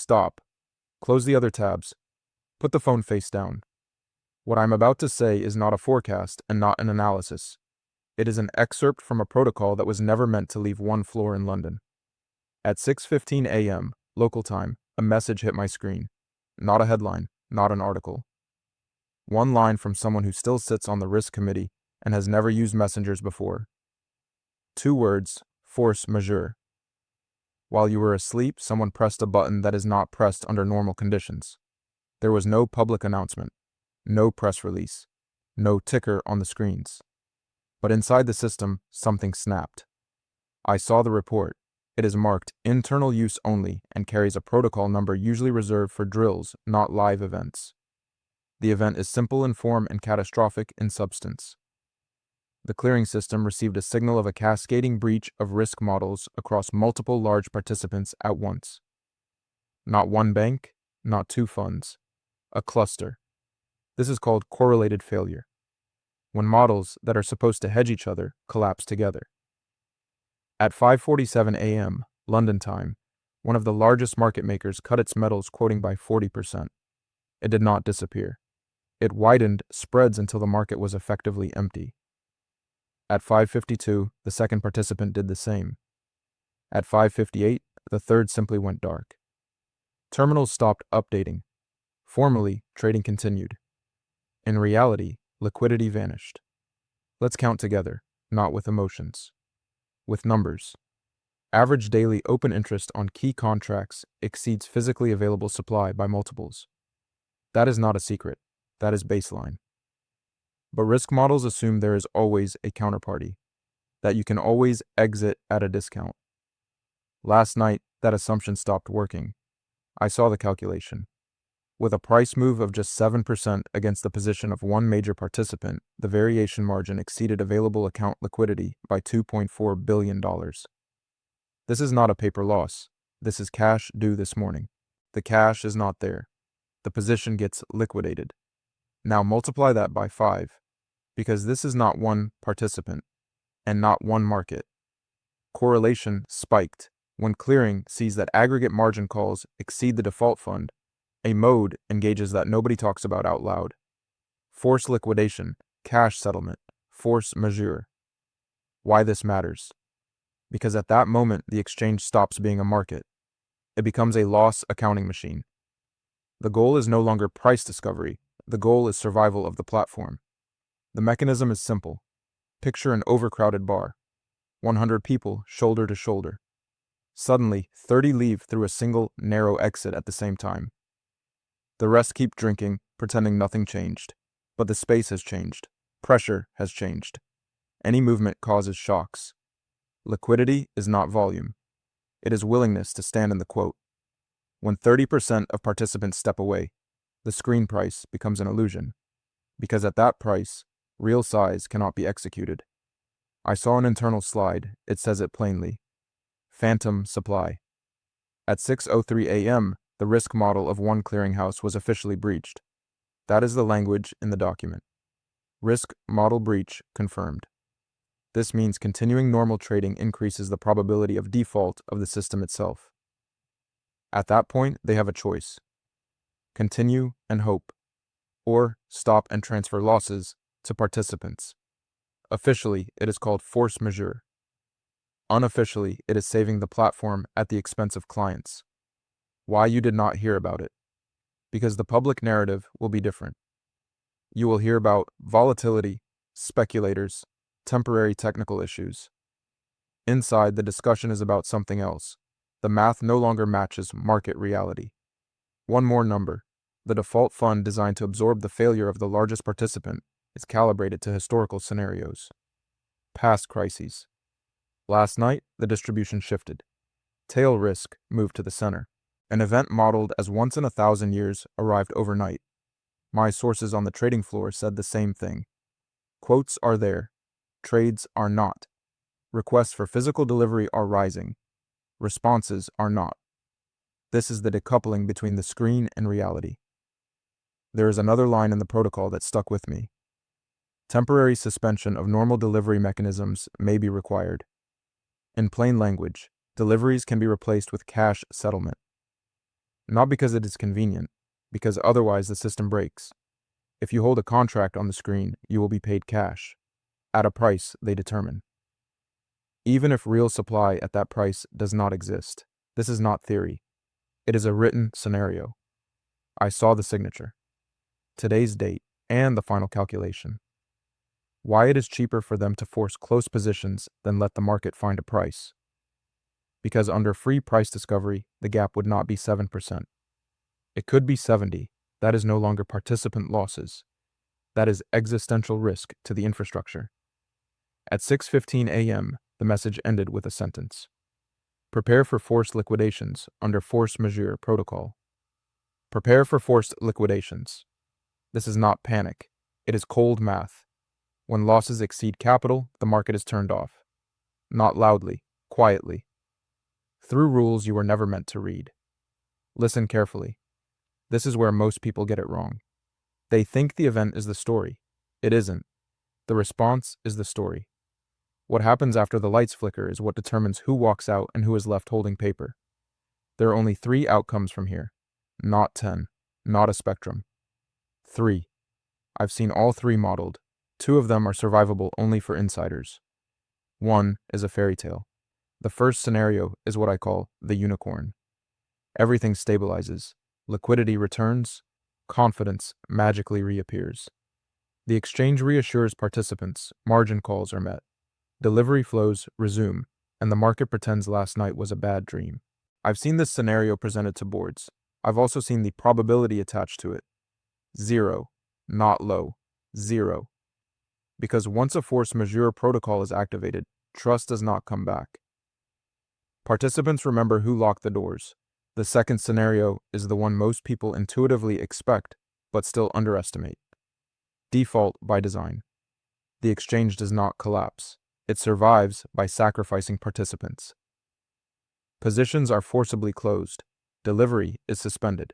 Stop. Close the other tabs. Put the phone face down. What I'm about to say is not a forecast and not an analysis. It is an excerpt from a protocol that was never meant to leave one floor in London. At 6:15 a.m., local time, a message hit my screen. Not a headline, not an article. One line from someone who still sits on the risk committee and has never used messengers before. 2 words, force majeure. While you were asleep, someone pressed a button that is not pressed under normal conditions. There was no public announcement, no press release, no ticker on the screens. But inside the system, something snapped. I saw the report. It is marked internal use only and carries a protocol number usually reserved for drills, not live events. The event is simple in form and catastrophic in substance. The clearing system received a signal of a cascading breach of risk models across multiple large participants at once. Not one bank, not 2 funds, a cluster. This is called correlated failure, when models that are supposed to hedge each other collapse together. At 5:47 a.m., London time, one of the largest market makers cut its metals quoting by 40%. It did not disappear. It widened spreads until the market was effectively empty. At 5:52, the second participant did the same. At 5:58, the third simply went dark. Terminals stopped updating. Formally, trading continued. In reality, liquidity vanished. Let's count together, not with emotions. With numbers. Average daily open interest on key contracts exceeds physically available supply by multiples. That is not a secret. That is baseline. But risk models assume there is always a counterparty, that you can always exit at a discount. Last night, that assumption stopped working. I saw the calculation. With a price move of just 7% against the position of one major participant, the variation margin exceeded available account liquidity by $2.4 billion. This is not a paper loss. This is cash due this morning. The cash is not there. The position gets liquidated. Now multiply that by 5, because this is not one participant and not one market. Correlation spiked when clearing sees that aggregate margin calls exceed the default fund. A mode engages that nobody talks about out loud. Force liquidation, cash settlement, force majeure. Why this matters? Because at that moment, the exchange stops being a market. It becomes a loss accounting machine. The goal is no longer price discovery. The goal is survival of the platform. The mechanism is simple. Picture an overcrowded bar. 100 people, shoulder to shoulder. Suddenly, 30 leave through a single, narrow exit at the same time. The rest keep drinking, pretending nothing changed. But the space has changed. Pressure has changed. Any movement causes shocks. Liquidity is not volume. It is willingness to stand in the quote. When 30% of participants step away, the screen price becomes an illusion. Because at that price, real size cannot be executed. I saw an internal slide. It says it plainly. Phantom supply. At 6:03 a.m., the risk model of one clearinghouse was officially breached. That is the language in the document. Risk model breach confirmed. This means continuing normal trading increases the probability of default of the system itself. At that point, they have a choice. Continue and hope, or stop and transfer losses to participants. Officially, it is called force majeure. Unofficially, it is saving the platform at the expense of clients. Why you did not hear about it? Because the public narrative will be different. You will hear about volatility, speculators, temporary technical issues. Inside, the discussion is about something else. The math no longer matches market reality. One more number. The default fund designed to absorb the failure of the largest participant is calibrated to historical scenarios. Past crises. Last night, the distribution shifted. Tail risk moved to the center. An event modeled as once in 1,000 years arrived overnight. My sources on the trading floor said the same thing. Quotes are there. Trades are not. Requests for physical delivery are rising. Responses are not. This is the decoupling between the screen and reality. There is another line in the protocol that stuck with me. Temporary suspension of normal delivery mechanisms may be required. In plain language, deliveries can be replaced with cash settlement. Not because it is convenient, because otherwise the system breaks. If you hold a contract on the screen, you will be paid cash, at a price they determine. Even if real supply at that price does not exist, this is not theory. It is a written scenario. I saw the signature, today's date, and the final calculation. Why it is cheaper for them to force close positions than let the market find a price. Because under free price discovery, the gap would not be 7%. It could be 70. That is no longer participant losses. That is existential risk to the infrastructure. At 6:15 a.m., the message ended with a sentence. Prepare for forced liquidations under force majeure protocol. Prepare for forced liquidations. This is not panic. It is cold math. When losses exceed capital, the market is turned off. Not loudly, quietly. Through rules you were never meant to read. Listen carefully. This is where most people get it wrong. They think the event is the story. It isn't. The response is the story. What happens after the lights flicker is what determines who walks out and who is left holding paper. There are only 3 outcomes from here. Not 10. Not a spectrum. 3. I've seen all 3 modeled. 2 of them are survivable only for insiders. 1 is a fairy tale. The first scenario is what I call the unicorn. Everything stabilizes. Liquidity returns. Confidence magically reappears. The exchange reassures participants. Margin calls are met. Delivery flows resume, and the market pretends last night was a bad dream. I've seen this scenario presented to boards. I've also seen the probability attached to it. 0. Not low. 0. Because once a force majeure protocol is activated, trust does not come back. Participants remember who locked the doors. The second scenario is the one most people intuitively expect, but still underestimate. Default by design. The exchange does not collapse. It survives by sacrificing participants. Positions are forcibly closed. Delivery is suspended.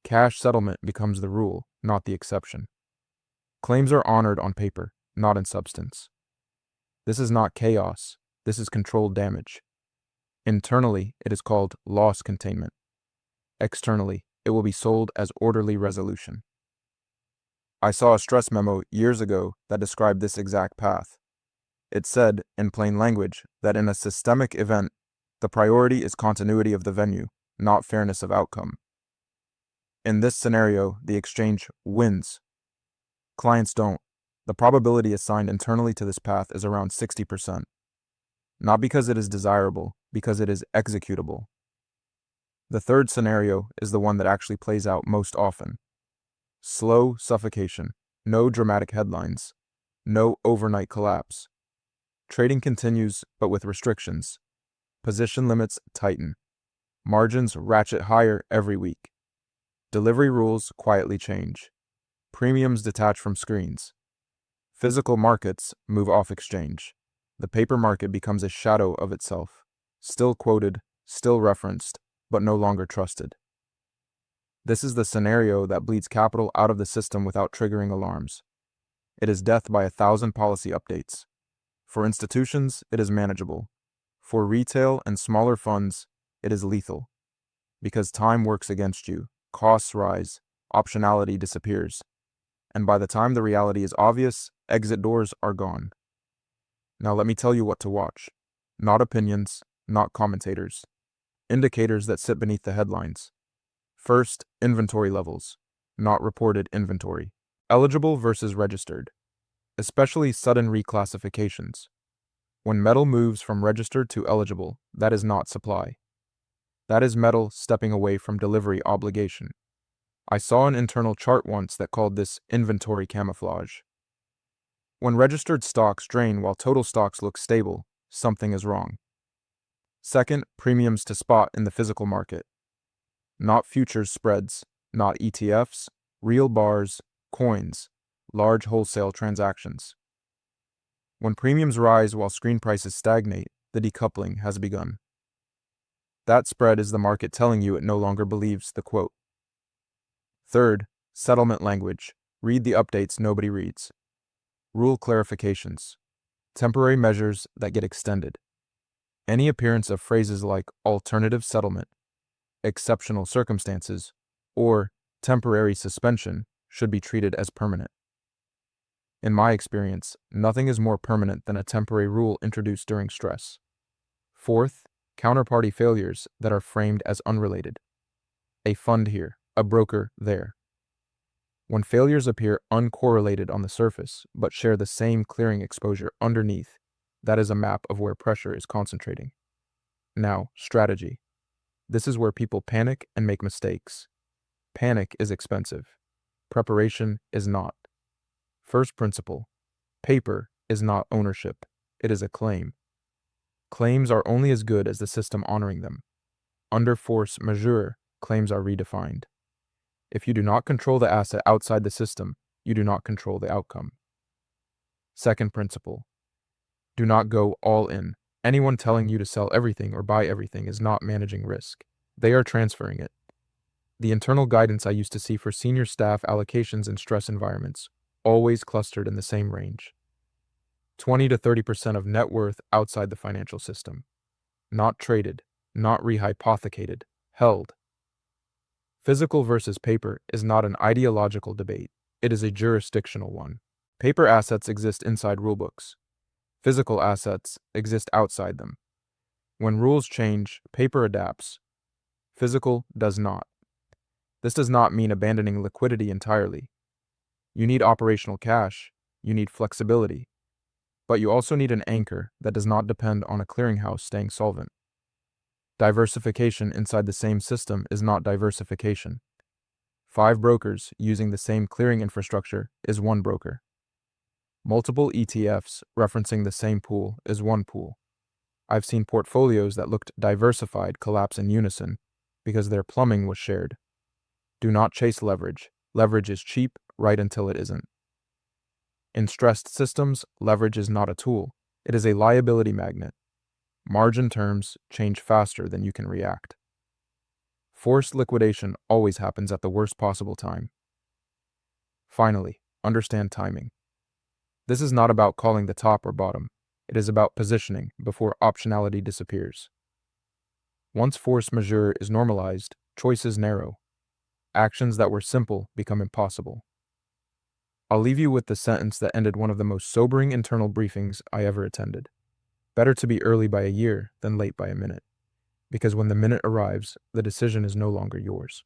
Cash settlement becomes the rule, not the exception. Claims are honored on paper, not in substance. This is not chaos. This is controlled damage. Internally, it is called loss containment. Externally, it will be sold as orderly resolution. I saw a stress memo years ago that described this exact path. It said, in plain language, that in a systemic event, the priority is continuity of the venue, not fairness of outcome. In this scenario, the exchange wins. Clients don't. The probability assigned internally to this path is around 60%. Not because it is desirable, because it is executable. The third scenario is the one that actually plays out most often. Slow suffocation, no dramatic headlines, no overnight collapse. Trading continues, but with restrictions. Position limits tighten. Margins ratchet higher every week. Delivery rules quietly change. Premiums detach from screens. Physical markets move off exchange. The paper market becomes a shadow of itself, still quoted, still referenced, but no longer trusted. This is the scenario that bleeds capital out of the system without triggering alarms. It is death by 1,000 policy updates. For institutions, it is manageable. For retail and smaller funds, it is lethal. Because time works against you, costs rise, optionality disappears. And by the time the reality is obvious, exit doors are gone. Now let me tell you what to watch. Not opinions, not commentators. Indicators that sit beneath the headlines. First, inventory levels, not reported inventory. Eligible versus registered. Especially sudden reclassifications. When metal moves from registered to eligible, that is not supply. That is metal stepping away from delivery obligation. I saw an internal chart once that called this inventory camouflage. When registered stocks drain while total stocks look stable, something is wrong. Second, premiums to spot in the physical market. Not futures spreads, not ETFs, real bars, coins, large wholesale transactions. When premiums rise while screen prices stagnate, the decoupling has begun. That spread is the market telling you it no longer believes the quote. Third, settlement language. Read the updates nobody reads. Rule clarifications. Temporary measures that get extended. Any appearance of phrases like alternative settlement, exceptional circumstances, or temporary suspension should be treated as permanent. In my experience, nothing is more permanent than a temporary rule introduced during stress. Fourth, counterparty failures that are framed as unrelated. A fund here, a broker there. When failures appear uncorrelated on the surface, but share the same clearing exposure underneath, that is a map of where pressure is concentrating. Now, strategy. This is where people panic and make mistakes. Panic is expensive. Preparation is not. First principle. Paper is not ownership. It is a claim. Claims are only as good as the system honoring them. Under force majeure, claims are redefined. If you do not control the asset outside the system, you do not control the outcome. Second principle. Do not go all in. Anyone telling you to sell everything or buy everything is not managing risk. They are transferring it. The internal guidance I used to see for senior staff allocations in stress environments always clustered in the same range. 20 to 30% of net worth outside the financial system. Not traded, not rehypothecated, held. Physical versus paper is not an ideological debate. It is a jurisdictional one. Paper assets exist inside rulebooks. Physical assets exist outside them. When rules change, paper adapts. Physical does not. This does not mean abandoning liquidity entirely. You need operational cash, you need flexibility, but you also need an anchor that does not depend on a clearinghouse staying solvent. Diversification inside the same system is not diversification. 5 brokers using the same clearing infrastructure is one broker. Multiple ETFs referencing the same pool is one pool. I've seen portfolios that looked diversified collapse in unison because their plumbing was shared. Do not chase leverage. Leverage is cheap right until it isn't. In stressed systems, leverage is not a tool. It is a liability magnet. Margin terms change faster than you can react. Forced liquidation always happens at the worst possible time. Finally, understand timing. This is not about calling the top or bottom. It is about positioning before optionality disappears. Once force majeure is normalized, choices narrow. Actions that were simple become impossible. I'll leave you with the sentence that ended one of the most sobering internal briefings I ever attended. Better to be early by a year than late by a minute, because when the minute arrives, the decision is no longer yours.